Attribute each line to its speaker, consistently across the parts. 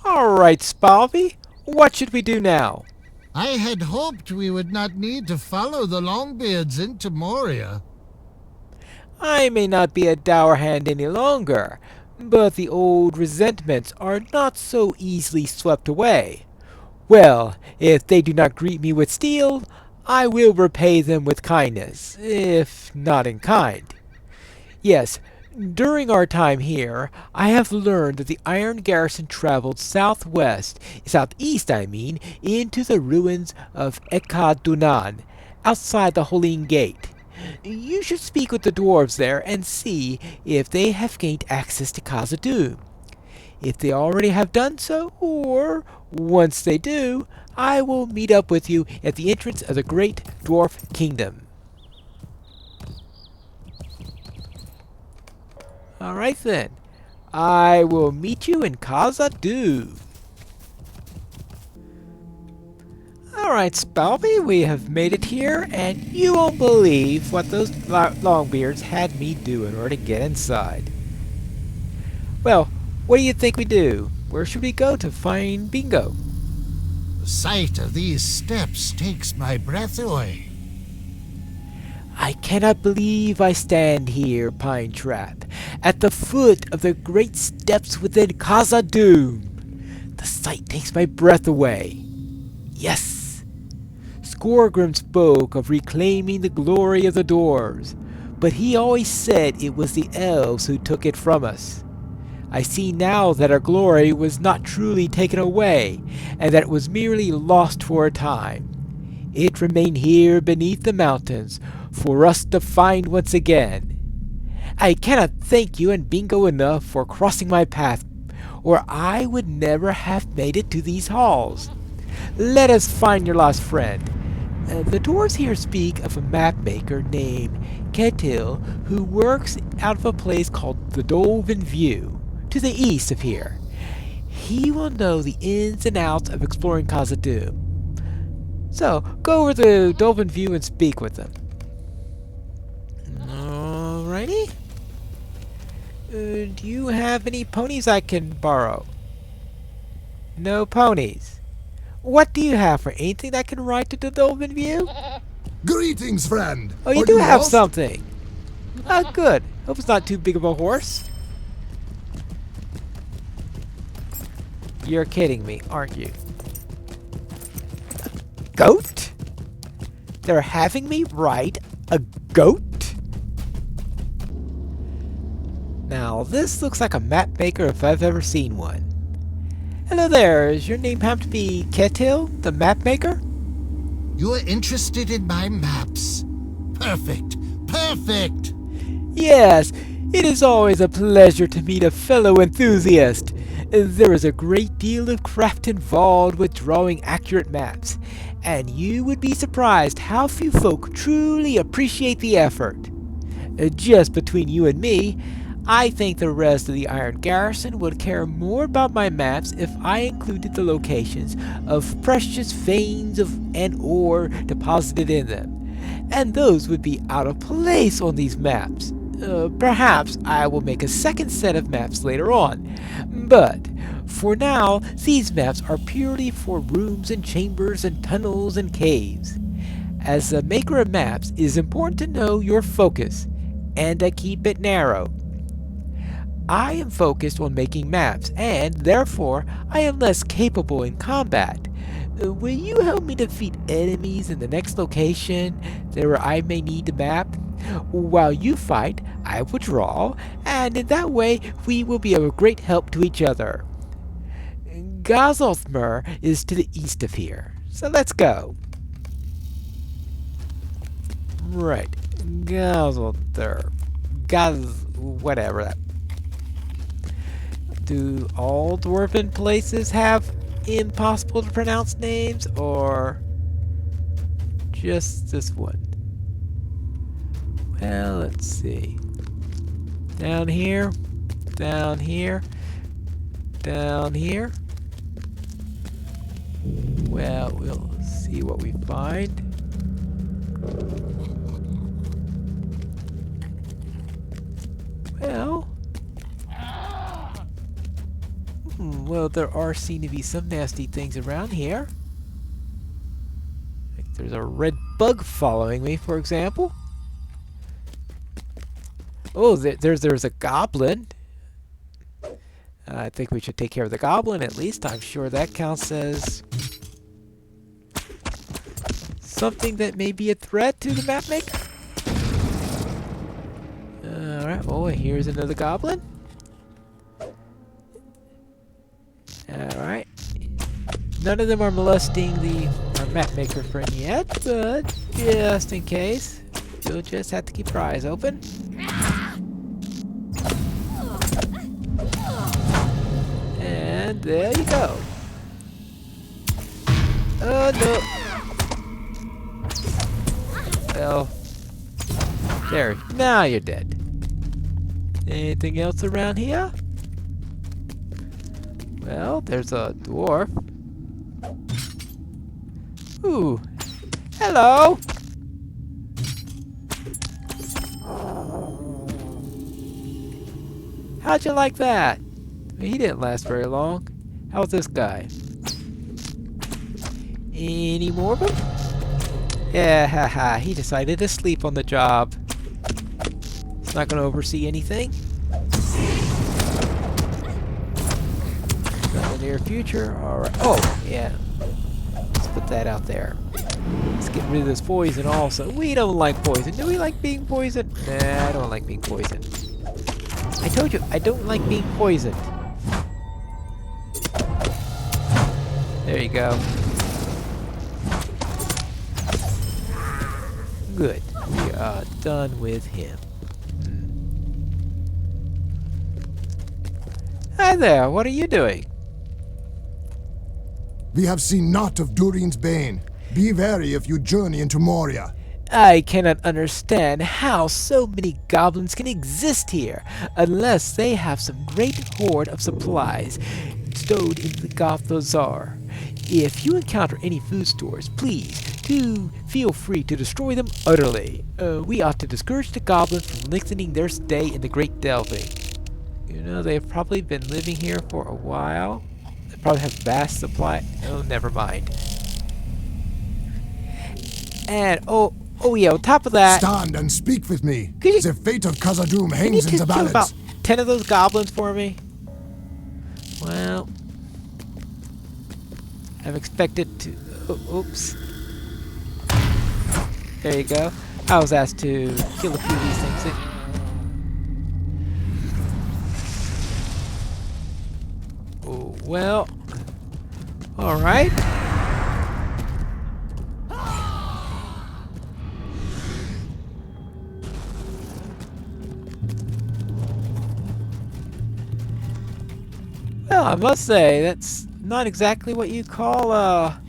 Speaker 1: Alright, Spalvy, what should we do now?
Speaker 2: I had hoped we would not need to follow the Longbeards into Moria.
Speaker 1: I may not be a dour hand any longer, but the old resentments are not so easily swept away. Well, if they do not greet me with steel, I will repay them with kindness, if not in kind. Yes, during our time here, I have learned that the Iron Garrison traveled southeast, into the ruins of Ekadunan, outside the Holy Gate. You should speak with the dwarves there and see if they have gained access to Khazad-dûm. If they already have done so, or once they do, I will meet up with you at the entrance of the Great Dwarf Kingdom. Alright then. I will meet you in Khazad-dûm. Alright, Spalvy, we have made it here, and you won't believe what those Longbeards had me do in order to get inside. Well, what do you think we do? Where should we go to find Bingo?
Speaker 2: The sight of these steps takes my breath away.
Speaker 1: I cannot believe I stand here, Pine Trap, at the foot of the great steps within Khazad-dûm. The sight takes my breath away. Yes, Skorgrim spoke of reclaiming the glory of the dwarves, but he always said it was the elves who took it from us. I see now that our glory was not truly taken away, and that it was merely lost for a time. It remained here beneath the mountains for us to find once again. I cannot thank you and Bingo enough for crossing my path, or I would never have made it to these halls. Let us find your lost friend. The dwarves here speak of a map maker named Ketil who works out of a place called the Dolven View, to the east of here. He will know the ins and outs of exploring Khazad-dûm. So, go over to Dolven View and speak with them. Alrighty. Do you have any ponies I can borrow? No ponies. What do you have for anything that can ride to the Dolven View?
Speaker 3: Greetings, friend.
Speaker 1: Oh, you
Speaker 3: Are
Speaker 1: do have
Speaker 3: lost?
Speaker 1: something. Ah, good. Hope it's not too big of a horse. You're kidding me, aren't you? Goat? They're having me ride a goat? Now, this looks like a map maker if I've ever seen one. Hello there, is your name happen to be Ketil, the map maker?
Speaker 2: You're interested in my maps? Perfect! Perfect!
Speaker 1: Yes, it is always a pleasure to meet a fellow enthusiast. There is a great deal of craft involved with drawing accurate maps, and you would be surprised how few folk truly appreciate the effort. Just between you and me, I think the rest of the Iron Garrison would care more about my maps if I included the locations of precious veins and ore deposited in them, and those would be out of place on these maps. Perhaps I will make a second set of maps later on, but for now, these maps are purely for rooms and chambers and tunnels and caves. As a maker of maps, it is important to know your focus, and to keep it narrow. I am focused on making maps, and therefore I am less capable in combat. Will you help me defeat enemies in the next location where I may need a map? While you fight, I will draw, and in that way we will be of great help to each other. Gazolthmer is to the east of here, so let's go. Right, Gazolthmer. Whatever that. Do all dwarven places have impossible to pronounce names, or just this one? Well, let's see. Down here, down here, down here. Well, we'll see what we find. Well, Well, there are seen to be some nasty things around here. Like there's a red bug following me, for example. Oh, there's a goblin. I think we should take care of the goblin at least. I'm sure that counts as something that may be a threat to the map maker. Alright, oh, here's another goblin. Alright. None of them are molesting our map maker friend yet, but just in case, you'll just have to keep your eyes open. And there you go. Oh no. Well, there. Now you're dead. Anything else around here? Well, there's a dwarf. Ooh. Hello. How'd you like that? He didn't last very long. How's this guy? Any more of them? Yeah, haha. He decided to sleep on the job. He's not going to oversee anything. In the near future. Alright. Oh, yeah. Let's put that out there. Let's get rid of this poison also. We don't like poison. Do we like being poisoned? Nah, I don't like being poisoned. I told you, I don't like being poisoned. There you go. Good. We are done with him. Hi there, what are you doing?
Speaker 3: We have seen naught of Durin's bane. Be wary if you journey into Moria.
Speaker 1: I cannot understand how so many goblins can exist here unless they have some great hoard of supplies stowed in the Goth Bazaar. If you encounter any food stores, please do feel free to destroy them utterly. We ought to discourage the goblins from lengthening their stay in the Great Delving. You know, they've probably been living here for a while. They probably have vast supply. Oh, never mind. And, oh yeah, on top of that...
Speaker 3: Stand and speak with me.
Speaker 1: Could you-
Speaker 3: The fate of Khazad-dûm
Speaker 1: Can you
Speaker 3: hangs in the
Speaker 1: kill about
Speaker 3: balance.
Speaker 1: 10 of those goblins for me? Well, I'm expected to... oops. There you go. I was asked to kill a few of these things. Oh, well. Alright. Well, I must say, that's not exactly what you call a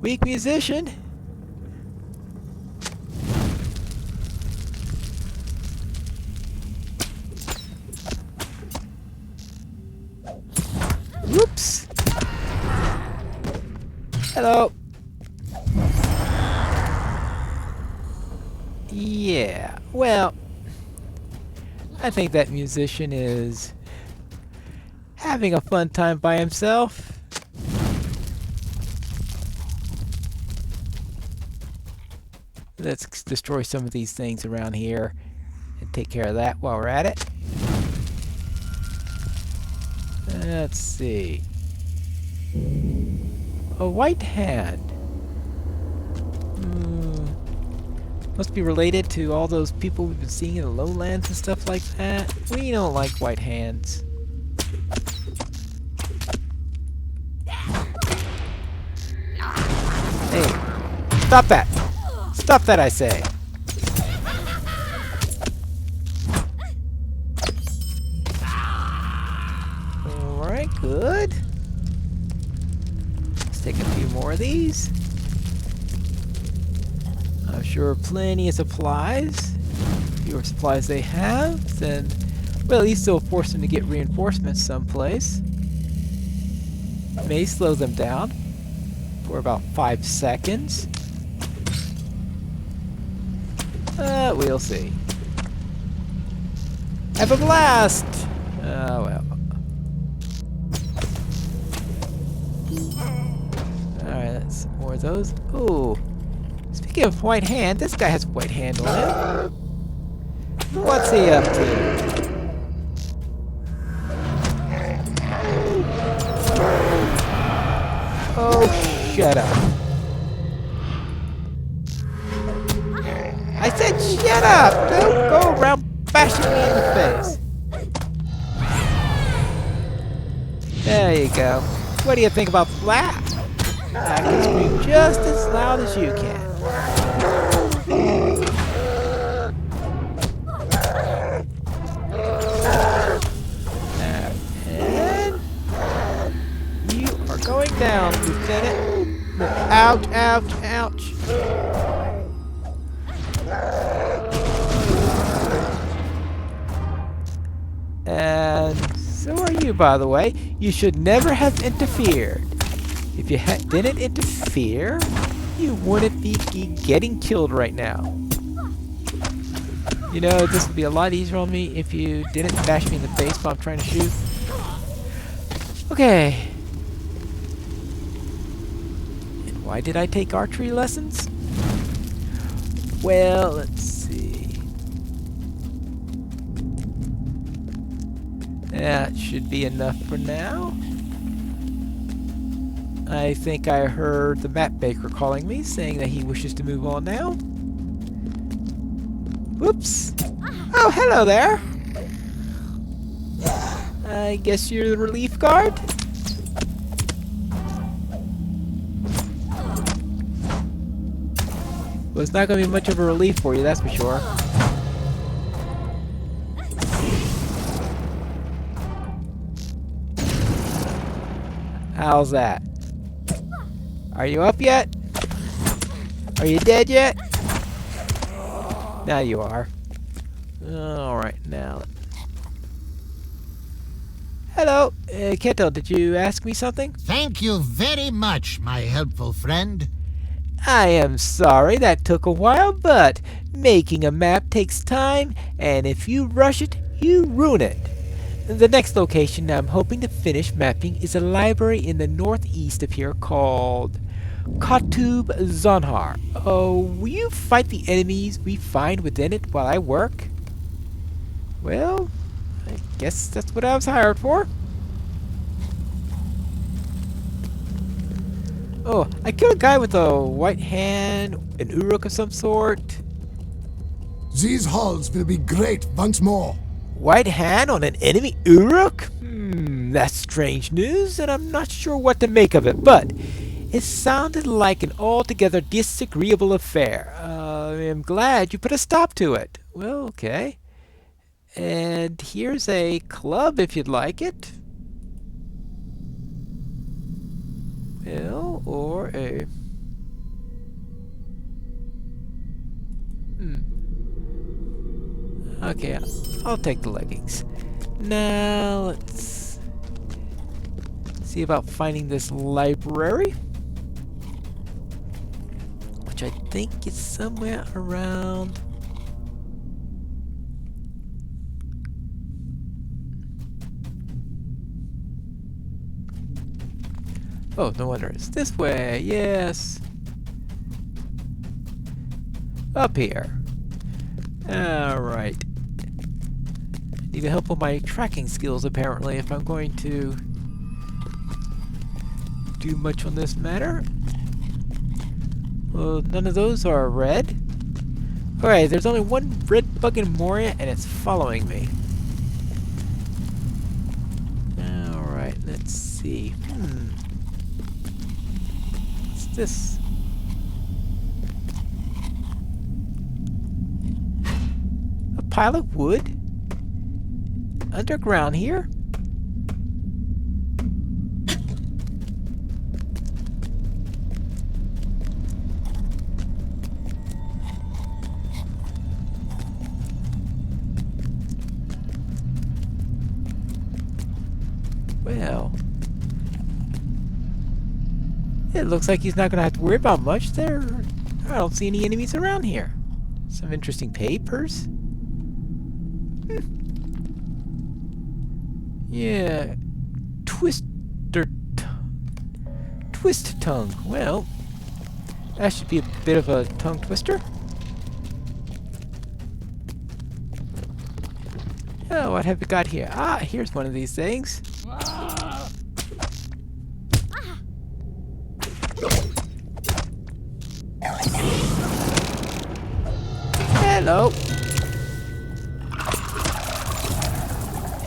Speaker 1: weak musician. Whoops. Hello. Yeah, well, I think that musician is having a fun time by himself. Let's destroy some of these things around here and take care of that while we're at it. Let's see. A white hand. Must be related to all those people we've been seeing in the lowlands and stuff like that. We don't like white hands. Hey, stop that! Stop that, I say! Alright, good. Let's take a few more of these. I'm sure plenty of supplies. The fewer supplies they have, then, well, at least they'll force them to get reinforcements someplace. May slow them down for about 5 seconds. We'll see. Have a blast! Oh well. Alright, that's some more of those. Ooh. Speaking of white hand, this guy has a white hand on him. What's he up to? Oh, shut up. I said shut up! Don't go around bashing me in the face. There you go. What do you think about that? I can scream just as loud as you can. And you are going down, Lieutenant. Ouch, ouch, ouch. And so are you, by the way. You should never have interfered. If you didn't interfere, you wouldn't be getting killed right now. You know, this would be a lot easier on me if you didn't bash me in the face while I'm trying to shoot. Okay. And why did I take archery lessons? Well, let's see. That should be enough for now. I think I heard the map maker calling me, saying that he wishes to move on now. Whoops. Oh, hello there. I guess you're the relief guard? Well, it's not going to be much of a relief for you, that's for sure. How's that? Are you up yet? Are you dead yet? Now you are. Alright, now. Hello, Keto, did you ask me something?
Speaker 2: Thank you very much, my helpful friend.
Speaker 1: I am sorry that took a while, but making a map takes time, and if you rush it, you ruin it. The next location I'm hoping to finish mapping is a library in the northeast of here called Katub Zonhar. Oh, will you fight the enemies we find within it while I work? Well, I guess that's what I was hired for. Oh, I killed a guy with a white hand, an Uruk of some sort.
Speaker 3: These halls will be great once more.
Speaker 1: White hand on an enemy Uruk? That's strange news, and I'm not sure what to make of it, but it sounded like an altogether disagreeable affair. I'm glad you put a stop to it. Well, okay. And here's a club if you'd like it. Well, or a... Okay, I'll take the leggings. Now, let's see about finding this library, which I think is somewhere around... Oh, no wonder it's this way. Yes. Up here. Alright. Need help with my tracking skills, apparently, if I'm going to do much on this matter. Well, none of those are red. Alright, there's only one red bug in Moria, and it's following me. Alright, let's see. What's this? A pile of wood? Underground here? Well, it looks like he's not going to have to worry about much there. I don't see any enemies around here. Some interesting papers. Yeah, twist tongue. Well, that should be a bit of a tongue twister. Oh, what have we got here? Ah, here's one of these things. Hello.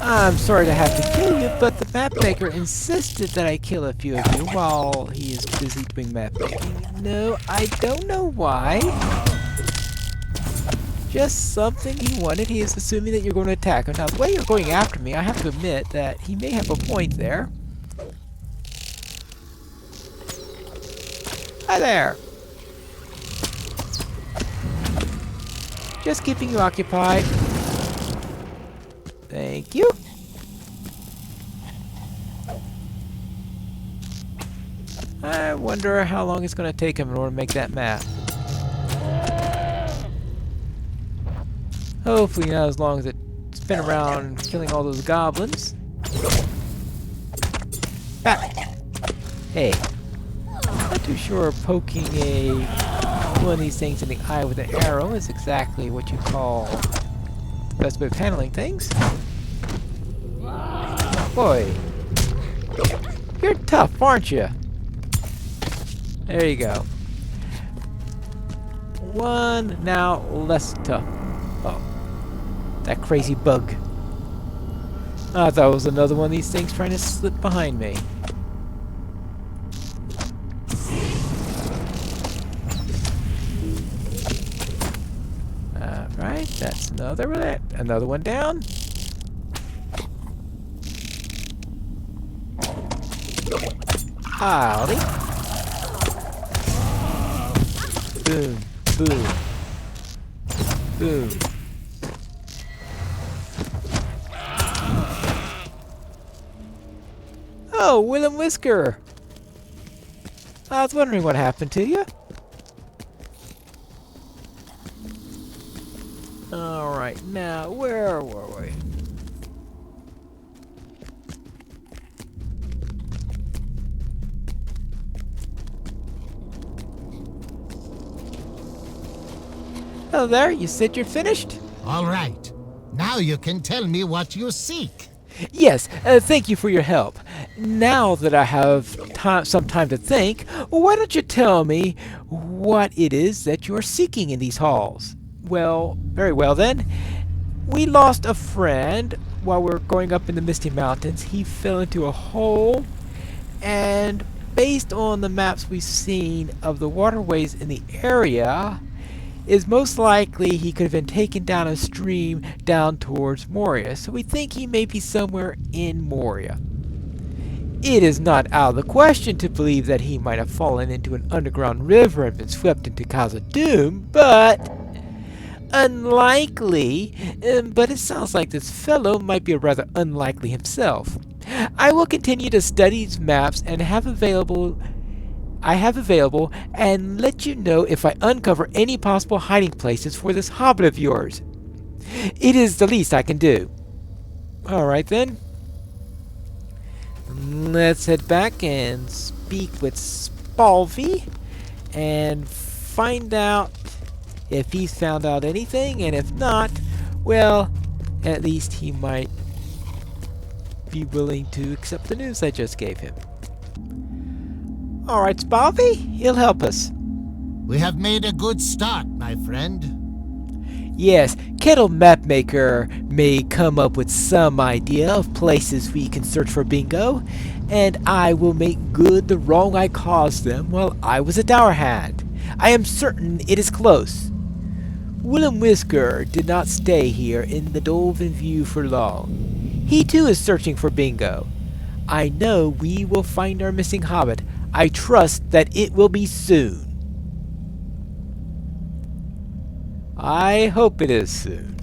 Speaker 1: I'm sorry to have to kill you, but the map maker insisted that I kill a few of you while he is busy doing map making. No, I don't know why. Just something he wanted. He is assuming that you're going to attack him. Now, the way you're going after me, I have to admit that he may have a point there. Hi there. Just keeping you occupied. Thank you. I wonder how long it's going to take him in order to make that map. Hopefully not as long as it spent around killing all those goblins. Ah. Hey. Not too sure poking one of these things in the eye with an arrow is exactly what you call the best way of handling things. Boy. You're tough, aren't you? There you go. One now less tough. Oh. That crazy bug. I thought it was another one of these things trying to slip behind me. Alright, that's another one down. Howdy. Boom, boom, boom. Oh, Will and Whisker! I was wondering what happened to you. Alright, now, where were we? Hello there, you said you're finished?
Speaker 2: All right. Now you can tell me what you seek.
Speaker 1: Yes, thank you for your help. Now that I have some time to think, why don't you tell me what it is that you're seeking in these halls? Well, very well then. We lost a friend while we were going up in the Misty Mountains. He fell into a hole, and based on the maps we've seen of the waterways in the area, is most likely he could have been taken down a stream down towards Moria, so we think he may be somewhere in Moria. It is not out of the question to believe that he might have fallen into an underground river and been swept into Khazad-dûm, but unlikely. But it sounds like this fellow might be rather unlikely himself. I will continue to study these maps and have available and let you know if I uncover any possible hiding places for this hobbit of yours. It is the least I can do. Alright then. Let's head back and speak with Spalvey and find out if he's found out anything, and if not, well, at least he might be willing to accept the news I just gave him. Alright, Spalvey, he'll help us.
Speaker 2: We have made a good start, my friend.
Speaker 1: Yes, Kettle Mapmaker may come up with some idea of places we can search for Bingo, and I will make good the wrong I caused them while I was a dour hand. I am certain it is close. Willem Whisker did not stay here in the Dolphin View for long. He too is searching for Bingo. I know we will find our missing hobbit. I trust that it will be soon. I hope it is soon.